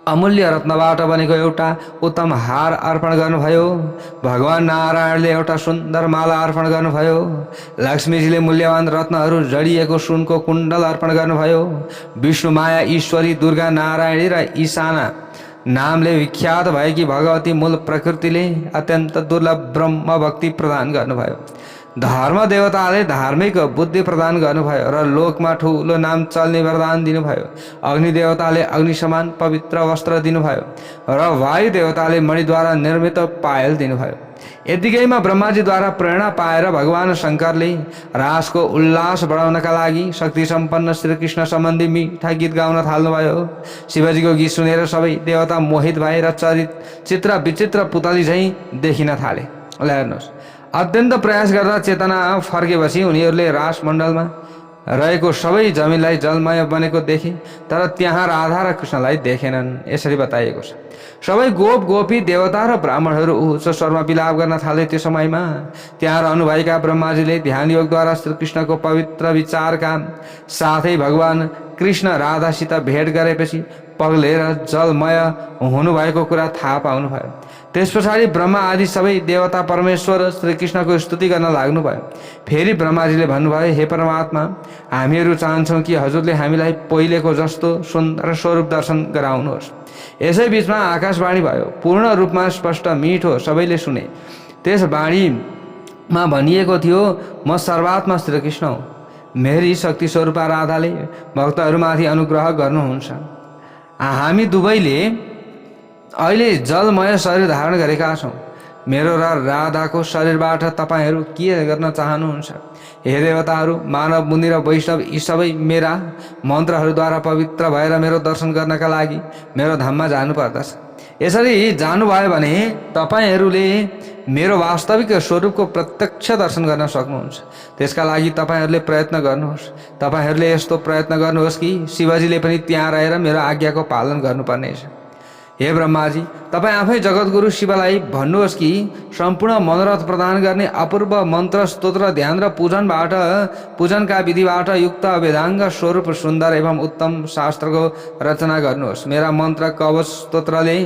S1: अमूल्य रत्नबाट बनेको एउटा उत्तम हार अर्पण गर्नुभयो। भगवान नारायणले एउटा सुन्दर माला अर्पण गर्नुभयो। लक्ष्मीजीले मूल्यवान रत्नहरू जडिएको सुनको कुण्डल अर्पण गर्नुभयो। विष्णु माया ईश्वरी दुर्गा नारायणी र ईशाना नामले विख्यात भएकी भगवती मूल प्रकृतिले अत्यन्त दुर्लभ ब्रह्म भक्ति प्रदान गर्नुभयो। धर्म देवताले धार्मिक बुद्धि प्रदान गर्नुभयो र लोकमा ठुलो नाम चल्ने वरदान दिनुभयो। अग्नि देवताले अग्नि समान पवित्र वस्त्र दिनुभयो र वायु देवताले मणिद्वारा निर्मित पायल दिनुभयो। यतिकैमा ब्रह्माजीद्वारा प्रेरणा पाएर भगवान शङ्करले रासको उल्लास बढाउनका लागि शक्ति सम्पन्न श्रीकृष्ण सम्बन्धी मिठा गीत गाउन थाल्नुभयो। शिवजीको गीत सुनेर सबै देवता मोहित भएर चित्र विचित्र पुतली झैँ देखिन थाले। हेर्नुहोस् अत्यन्त प्रयास गर्दा चेतना फर्केपछि उनीहरूले रासमण्डलमा रहेको सबै जमिनलाई जलमय बनेको देखे तर त्यहाँ राधा र कृष्णलाई देखेनन्। यसरी बताइएको छ सबै गोप गोपी देवता र ब्राह्मणहरू उच्च स्वरमा विलाप गर्न थाले। त्यो समयमा त्यहाँ रहनुभएका ब्रह्माजीले ध्यान योगद्वारा श्रीकृष्णको पवित्र विचारका साथै भगवान कृष्ण राधासित भेट गरेपछि पग्लेर जलमय हुनुभएको कुरा थाहा पाउनुभयो। त्यस पछाडि ब्रह्मा आदि सबै देवता परमेश्वर श्रीकृष्णको स्तुति गर्न लाग्नुभयो। फेरि ब्रह्माजीले भन्नुभयो हे परमात्मा हामीहरू चाहन्छौँ कि हजुरले हामीलाई पहिलेको जस्तो सुन्दर स्वरूप दर्शन गराउनुहोस्। यसै बिचमा आकाशवाणी भयो। पूर्ण रूपमा स्पष्ट मिठो सबैले सुने। त्यस वाणीमा भनिएको थियो म सर्वात्मा श्रीकृष्ण हुँ। मेरी शक्ति स्वरूपा राधाले भक्तहरूमाथि अनुग्रह गर्नुहुन्छ। हामी दुवैले अहिले जलमय शरीर धारण गरेका छौँ। मेरो र राधाको शरीरबाट तपाईँहरू के गर्न चाहनुहुन्छ? हे देवताहरू मानव मुनि र वैष्णव यी सबै मेरा मन्त्रहरूद्वारा पवित्र भएर मेरो दर्शन गर्नका लागि मेरो धाममा जानुपर्दछ। यसरी जानुभयो भने तपाईँहरूले मेरो वास्तविक स्वरूपको प्रत्यक्ष दर्शन गर्न सक्नुहुन्छ। त्यसका लागि तपाईँहरूले प्रयत्न गर्नुहोस्। तपाईँहरूले यस्तो प्रयत्न गर्नुहोस् कि शिवजीले पनि त्यहाँ रहेर मेरो आज्ञाको पालन गर्नुपर्नेछ। हे ब्रह्माजी, तपाईँ आफै जगतगुरु शिवलाई भन्नुहोस् कि सम्पूर्ण मनोरथ प्रदान गर्ने अपूर्व मन्त्र स्तोत्र ध्यान र पूजनका विधिबाट युक्त वेदाङ्ग स्वरूप सुन्दर एवं उत्तम शास्त्रको रचना गर्नुहोस्। मेरा मन्त्र कवच स्तोत्रले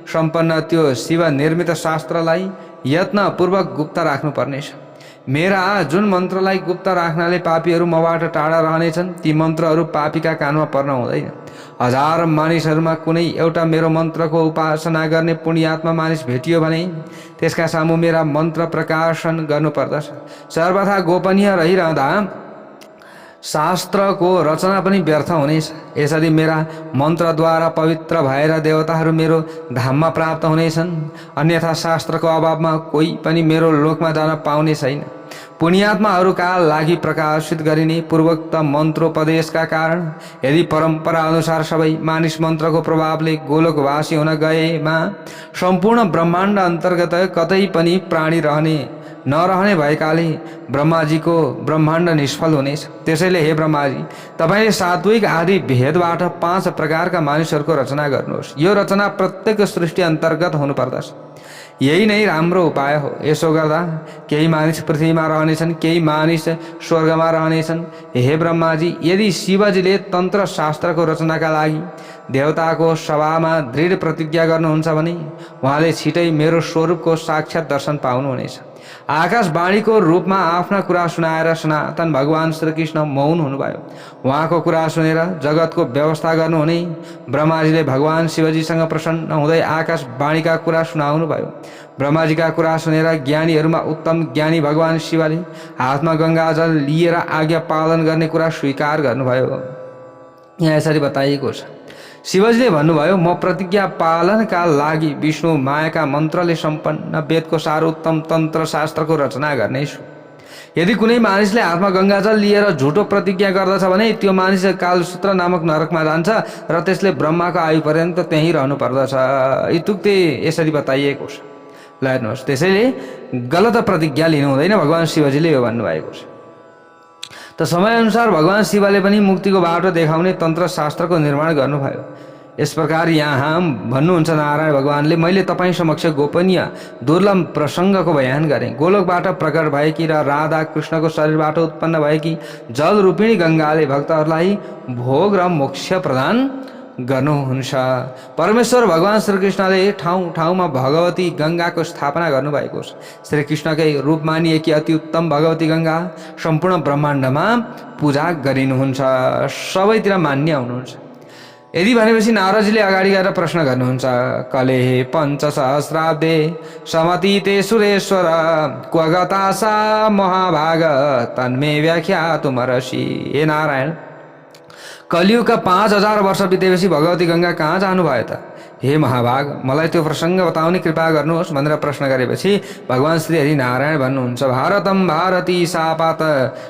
S1: सम्पन्न त्यो शिव निर्मित शास्त्रलाई यत्नपूर्वक गुप्त राख्नुपर्नेछ। मेरा जुन मन्त्रलाई गुप्त राख्नाले पापीहरू मबाट टाढा रहनेछन्, ती मन्त्रहरू पापीका कानमा पर्न हुँदैन। हजार मानिसहरूमा कुनै एउटा मेरो मन्त्रको उपासना गर्ने पुण्यात्मा मानिस भेटियो भने त्यसका सामु मेरा मन्त्र प्रकाशन गर्नुपर्दछ। सर्वथा गोपनीय रहिरहँदा शास्त्रको रचना पनि व्यर्थ हुनेछ। यसरी मेरा मन्त्रद्वारा पवित्र भएर देवताहरू मेरो धाममा प्राप्त हुनेछन्। अन्यथा शास्त्रको अभावमा कोही पनि मेरो लोकमा जान पाउने छैन। पुण्यात्माहरूका लागि प्रकाशित गरिने पूर्वोक्त मन्त्रोपदेशका कारण यदि परम्परा अनुसार सबै मानिस मन्त्रको प्रभावले गोलोकवासी हुन गएमा सम्पूर्ण ब्रह्माण्ड अन्तर्गत कतै पनि प्राणी नरहने भएकाले ब्रह्माजीको ब्रह्माण्ड निष्फल हुनेछ। त्यसैले हे ब्रह्माजी, तपाईँले सात्विक आदि भेदबाट 5 प्रकारका मानिसहरूको रचना गर्नुहोस्। यो रचना प्रत्येक सृष्टि अन्तर्गत हुनुपर्दछ। यही नै राम्रो उपाय हो। यसो गर्दा केही मानिस पृथ्वीमा रहनेछन्, केही मानिस स्वर्गमा रहनेछन्। हे ब्रह्माजी, यदि शिवजीले तन्त्र शास्त्रको रचनाका लागि देवताको सभामा दृढ प्रतिज्ञा गर्नुहुन्छ भने उहाँले छिटै मेरो स्वरूपको साक्षात दर्शन पाउनुहुनेछ। आकाशवाणीको रूपमा आफ्ना कुरा सुनाएर सनातन भगवान श्रीकृष्ण मौन हुनुभयो। उहाँको कुरा सुनेर जगतको व्यवस्था गर्नुहुने ब्रह्माजीले भगवान शिवजीसँग प्रसन्न हुँदै आकाशवाणीका कुरा सुनाउनुभयो। ब्रह्माजीका कुरा सुनेर ज्ञानीहरूमा उत्तम ज्ञानी भगवान शिवले हातमा गङ्गाजल लिएर आज्ञा पालन गर्ने कुरा स्वीकार गर्नुभयो। यहाँ यसरी बताइएको छ, शिवजीले भन्नुभयो, म प्रतिज्ञा पालनका लागि विष्णु मायाका मन्त्रले सम्पन्न वेदको सार उत्तम तन्त्र शास्त्रको रचना गर्नेछु। यदि कुनै मानिसले हातमा गङ्गाजल लिएर झुटो प्रतिज्ञा गर्दछ भने त्यो मानिस कालसूत्र नामक नरकमा जान्छ र त्यसले ब्रह्माको आयु पर्यन्त त्यहीँ रहनु पर्दछ। इत्युक्ते यसरी बताइएको छ। ल हेर्नुहोस्, त्यसैले गलत प्रतिज्ञा लिनु हुँदैन, भगवान शिवजीले यो भन्नुभएको छ। त समयअनुसार भगवान शिवले पनि मुक्तिको बाटो देखाउने तन्त्र शास्त्रको निर्माण गर्नुभयो। यस प्रकार यहाँ भन्नुहुन्छ नारायण भगवानले, मैले तपाईँ समक्ष गोपनीय दुर्लभ प्रसङ्गको बयान गरेँ। गोलोकबाट प्रकट भएकी र राधा कृष्णको शरीरबाट उत्पन्न भएकी जल रूपिणी गङ्गाले भक्तहरूलाई भोग र मोक्ष प्रदान गर्नुहुन्छ। परमेश्वर भगवान श्रीकृष्णले ठाउँ ठाउँमा भगवती गङ्गाको स्थापना गर्नुभएको छ। श्रीकृष्णकै रूप मानिएकी अति उत्तम भगवती गङ्गा सम्पूर्ण ब्रह्माण्डमा पूजा गरिनुहुन्छ, सबैतिर मान्य हुनुहुन्छ। यदि भनेपछि नारदजीले अगाडि गएर प्रश्न गर्नुहुन्छ, कलेः पञ्चसहस्राब्दे समतीते सुरेश्वर क्व गता सा महाभाग तन्मे व्याख्यातुमर्हसि। हे नारायण, कलियुगका 5000 वर्ष बितेपछि भगवती गङ्गा कहाँ जानुभयो त? हे महाभाग, मलाई त्यो प्रसङ्ग बताउने कृपा गर्नुहोस् भनेर प्रश्न गरेपछि भगवान श्री हरि नारायण भन्नुहुन्छ, भारतम भारती सापात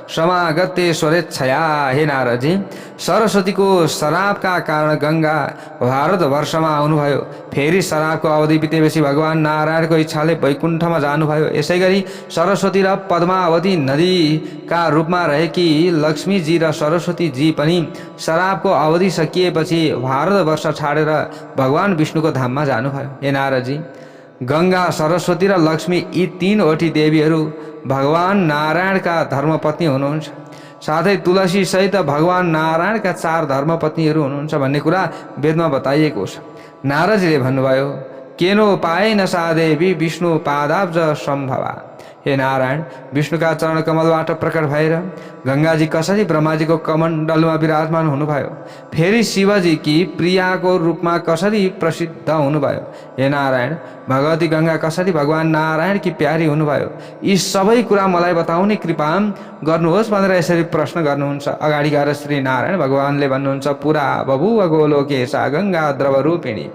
S1: समागत्य स्वरेच्छया। हे नारदजी, सरस्वतीको शराबका कारण गङ्गा भारतवर्षमा आउनुभयो। फेरि शराबको अवधि बितेपछि भगवान नारायणको इच्छाले वैकुण्ठमा जानुभयो। यसै गरी सरस्वती र पद्मावती नदीका रूपमा रहेकी लक्ष्मीजी र सरस्वतीजी पनि शराबको अवधि सकिएपछि भारतवर्ष छाडेर भगवान विष्णुको धाममा जानुभयो। हे नारदजी, गङ्गा, सरस्वती र लक्ष्मी यी 3वटी देवीहरू भगवान नारायणका धर्मपत्नी हुनुहुन्छ। साथै तुलसी सहित भगवान नारायणका 4 धर्मपत्नीहरू हुनुहुन्छ भन्ने कुरा वेदमा बताइएको छ। नारदजीले भन्नुभयो, केनोपायेन सा देवी विष्णु पादाब्ज सम्भवा। हे नारायण, विष्णुका चरण कमलबाट प्रकट भएर गङ्गाजी कसरी ब्रह्माजीको कमण्डलमा विराजमान हुनुभयो, फेरि शिवजीकी प्रियाको रूपमा कसरी प्रसिद्ध हुनुभयो। हे नारायण, भगवती गङ्गा कसरी भगवान नारायणकी प्यारी हुनुभयो, यी सबै कुरा मलाई बताउने कृपा गर्नुहोस् भनेर यसरी प्रश्न गर्नुहुन्छ। अगाडि गएर श्री नारायण भगवानले भन्नुहुन्छ, पुरा बभुव गोलोके सा गङ्गा द्रव रूपिणी।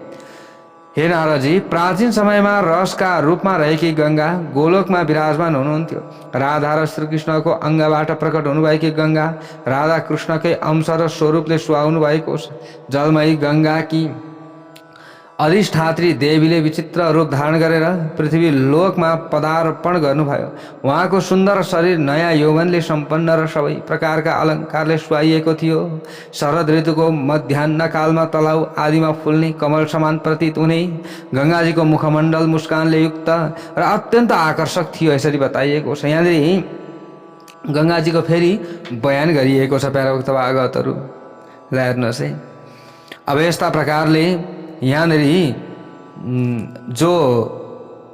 S1: हे नारदजी, प्राचीन समयमा रसका रूपमा रहेकी गङ्गा गोलोकमा विराजमान हुनुहुन्थ्यो। राधा र श्रीकृष्णको अङ्गबाट प्रकट हुनुभएकी गङ्गा राधा कृष्णकै अंश र स्वरूपले सुहाउनु भएको छ। जलमयी गङ्गाकी अधिष्ठात्री देवीले विचित्र रूप धारण गरेर पृथ्वी लोकमा पदार्पण गर्नुभयो। उहाँको सुन्दर शरीर नयाँ यौवनले सम्पन्न र सबै प्रकारका अलङ्कारले सुहाइएको थियो। शरद ऋतुको मध्याह्न कालमा तलाउ आदिमा फुल्ने कमल समान प्रतीत हुने गङ्गाजीको मुखमण्डल मुस्कानले युक्त र अत्यन्त आकर्षक थियो, यसरी बताइएको छ। यहाँनिर गङ्गाजीको फेरि बयान गरिएको छ प्यारा भक्त भागवतहरू। ल हेर्नुहोस् है, अब यस्ता प्रकारले यहाँनिर जो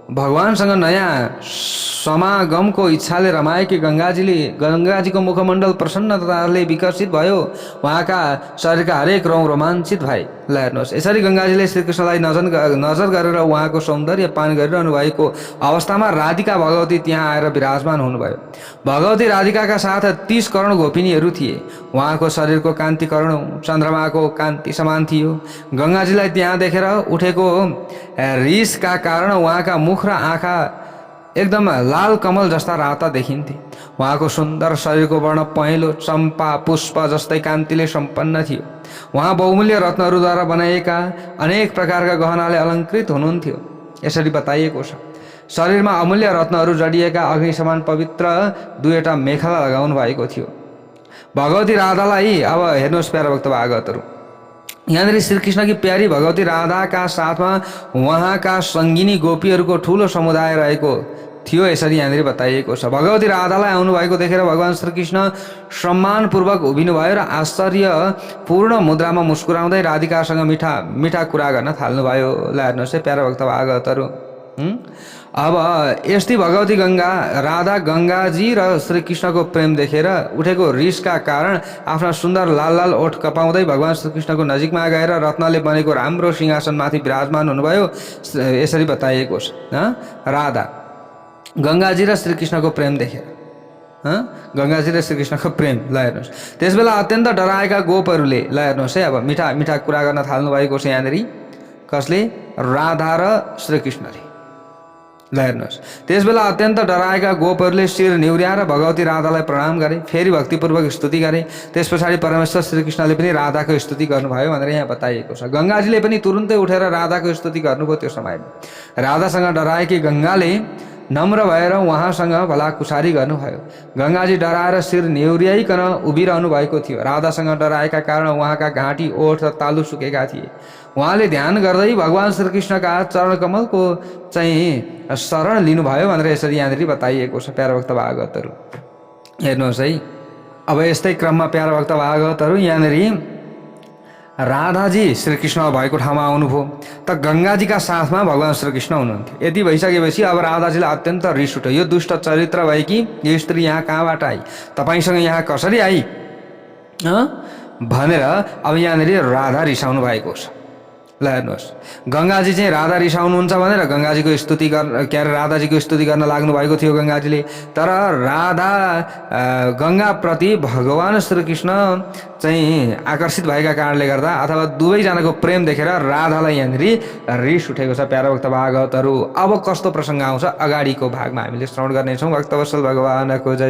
S1: भगवानसँग नयाँ समागमको इच्छाले रमाएकी गङ्गाजीको मुखमण्डल प्रसन्नताले विकसित भयो। उहाँका शरीरका हरेक रौँ रोमाञ्चित भए। ल हेर्नुहोस्, यसरी गङ्गाजीले श्रीकृष्णलाई नजर गरेर उहाँको सौन्दर्य पान गरिरहनु भएको अवस्थामा राधिका भगवती त्यहाँ आएर विराजमान हुनुभयो। भगवती राधिकाका साथ 30 करोड गोपिनीहरू थिए। उहाँको शरीरको कान्ति करोडौँ चन्द्रमाको कान्ति समान थियो। गङ्गाजीलाई त्यहाँ देखेर उठेको रिसका कारण उहाँका मुख र आँखा एकदम लाल कमल जस्ता राता देखिन्थे। उहाँको सुन्दर शरीरको वर्ण पहेँलो चम्पा पुष्प जस्तै कान्तिले सम्पन्न थियो। उहाँ बहुमूल्य रत्नहरूद्वारा बनाइएका अनेक प्रकारका गहनाले अलङ्कृत हुनुहुन्थ्यो, यसरी बताइएको छ। शरीरमा अमूल्य रत्नहरू जडिएका अग्नि समान पवित्र 2वटा मेखला लगाउनु भएको थियो। भगवती राधालाई अब हेर्नुहोस् प्यारा भक्त भागवतहरू, यहाँनिर श्रीकृष्णकी प्यारी भगवती राधाका साथमा उहाँका सङ्गिनी गोपीहरूको ठुलो समुदाय रहेको थियो, यसरी यहाँनिर बताइएको छ। भगवती राधालाई आउनुभएको देखेर भगवान् श्रीकृष्ण सम्मानपूर्वक उभिनुभयो र आश्चर्यपूर्ण मुद्रामा मुस्कुराउँदै राधिकासँग मिठा कुरा गर्न थाल्नुभयो। ल हेर्नुहोस् है प्यारा भक्त भागवतहरू, अब यस्तै भगवती राधा गङ्गाजी र श्रीकृष्णको प्रेम देखेर उठेको रिसका कारण आफ्ना सुन्दर लाल लाल ओठ कपाउँदै भगवान् श्रीकृष्णको नजिकमा गएर रत्नले बनेको राम्रो सिंहासनमाथि विराजमान हुनुभयो, यसरी बताइएको छ। राधा गङ्गाजी र श्रीकृष्णको प्रेम देखेर गङ्गाजी र श्रीकृष्णको प्रेम, ल हेर्नुहोस्, त्यसबेला अत्यन्त डराएका गोपहरूले, ल हेर्नुहोस् है, अब मिठा कुरा गर्न थाल्नु भएको छ यहाँनिर। कसले? राधा र श्रीकृष्णले। ल हेर्नुहोस्, त्यसबेला अत्यन्त डराएका गोपहरूले शिर निहुर्याएर भगवती राधालाई प्रणाम गरे, फेरि भक्तिपूर्वक स्तुति गरे। त्यस पछाडि परमेश्वर श्रीकृष्णले पनि राधाको स्तुति गर्नुभयो भनेर यहाँ बताइएको छ। गङ्गाजीले पनि तुरुन्तै उठेर राधाको स्तुति गर्नुभयो। त्यो समयमा राधासँग डराएकी गङ्गाले नम्र भएर उहाँसँग भलाकुसारी गर्नुभयो। गङ्गाजी डराएर शिर निहुर्याइकन उभिरहनु भएको थियो। राधासँग डराएका कारण उहाँका घाँटी ओठ र तालु सुकेका थिए। उहाँले ध्यान गर्दै भगवान् श्रीकृष्णका चरणकमलको चाहिँ शरण लिनुभयो भनेर यसरी यहाँनिर बताइएको छ प्यारा भक्त भागवतहरू। हेर्नुहोस् है, अब यस्तै क्रममा प्यारा भक्त भागवतहरू यहाँनिर राधाजी श्रीकृष्ण भएको ठाउँमा आउनुभयो त गङ्गाजीका साथमा भगवान् श्रीकृष्ण हुनुहुन्थ्यो। यति भइसकेपछि अब राधाजीलाई अत्यन्त रिस उठ्यो। यो दुष्ट चरित्र भएकी यो स्त्री यहाँ कहाँबाट आई, तपाईँसँग यहाँ कसरी आई भनेर अब यहाँनिर राधा रिसाउनु भएको छ। ल हेर्नुहोस्, गङ्गाजी चाहिँ राधा रिसाउनुहुन्छ भनेर गङ्गाजीको स्तुति राधाजीको स्तुति गर्न लाग्नु भएको थियो गङ्गाजीले। तर राधा गङ्गाप्रति भगवान् श्रीकृष्ण चाहिँ आकर्षित भएका कारणले गर्दा अथवा दुवैजनाको प्रेम देखेर राधालाई यहाँनिर रिस उठेको छ प्यारा भक्त भागवतहरू। अब कस्तो प्रसङ्ग आउँछ अगाडिको भागमा हामीले श्रवण गर्नेछौँ। भक्तवत्सल भगवानको जय।